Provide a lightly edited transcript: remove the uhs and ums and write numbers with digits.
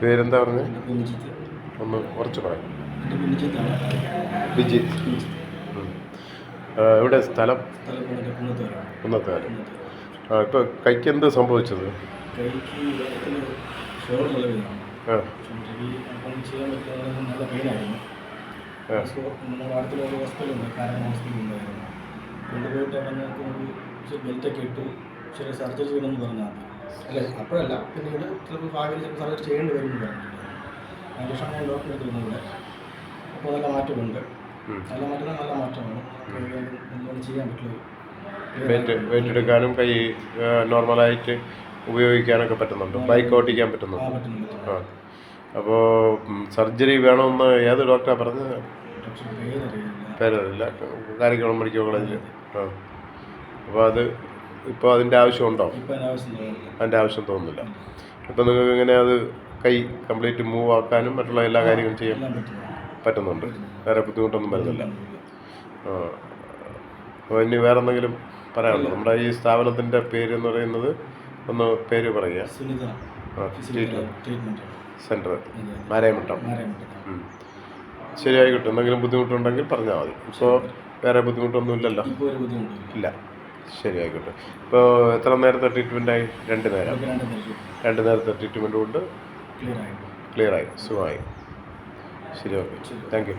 പേരെന്താ പറഞ്ഞത്? ഒന്ന് കുറച്ച് പറയാം. ബിജിത്ത്. എവിടെ സ്ഥലം? കുന്നത്തുകാലം. ഇപ്പോൾ കൈക്ക് എന്ത് സംഭവിച്ചത്? ബെൽറ്റൊക്കെ ഇട്ടു ചെറിയ സർജറി ചെയ്യണമെന്ന് പറഞ്ഞാൽ അല്ല അപ്പോഴല്ല പിന്നീട് ചിലപ്പോൾ ഭാവിയിൽ ചിലപ്പോൾ സർജറി ചെയ്യേണ്ടി വരും എന്ന് പറഞ്ഞിട്ടുണ്ട്. അതിന് ശേഷം ഞാൻ ഡോക്ടറെ എടുത്തിരുന്നത്. അപ്പോൾ നല്ല മാറ്റമുണ്ട്. നല്ല മാറ്റമാണ്. എന്തുകൊണ്ട് ചെയ്യാൻ പറ്റുള്ളൂ. വെയിറ്റ് എടുക്കാനും കൈ നോർമലായിട്ട് ഉപയോഗിക്കാനൊക്കെ പറ്റുന്നുണ്ട്. ബൈക്ക് ഓടിക്കാൻ പറ്റുന്നുണ്ട്. ആ അപ്പോൾ സർജറി വേണമെന്ന് ഏത് ഡോക്ടറാണ് പറഞ്ഞത്? പേരറിയില്ല. കാരിക്കുളം മെഡിക്കൽ കോളേജിൽ. ആ അപ്പോൾ അത് ഇപ്പോൾ അതിൻ്റെ ആവശ്യമുണ്ടോ? അതിൻ്റെ ആവശ്യം തോന്നുന്നില്ല. ഇപ്പം നിങ്ങൾക്ക് ഇങ്ങനെ അത് കൈ കംപ്ലീറ്റ് മൂവ് ആക്കാനും മറ്റുള്ള എല്ലാ കാര്യങ്ങളും ചെയ്യാൻ പറ്റുന്നുണ്ട്. വേറെ ബുദ്ധിമുട്ടൊന്നും വരുന്നില്ല. ആ അപ്പോൾ ഇനി വേറെ എന്തെങ്കിലും പറയാനുണ്ടോ? നമ്മുടെ ഈ സ്ഥാപനത്തിൻ്റെ പേര് എന്ന് പറയുന്നത് ഒന്ന് പേര് പറയുക. Treatment centre Marayamuttam. ശരിയായിക്കോട്ടെ. എന്തെങ്കിലും ബുദ്ധിമുട്ടുണ്ടെങ്കിൽ പറഞ്ഞാൽ മതി. ഇപ്പോൾ വേറെ ബുദ്ധിമുട്ടൊന്നും ഇല്ലല്ലോ? ഇല്ല. ശരി, ആയിക്കോട്ടെ. ഇപ്പോൾ എത്ര നേരത്തെ ട്രീറ്റ്മെൻറ്റായി? 2 നേരം. 2 നേരത്തെ ട്രീറ്റ്മെൻറ്റ് കൊണ്ട് ക്ലിയറായി, സുഖമായി. ശരി, ഓക്കെ. Thank you.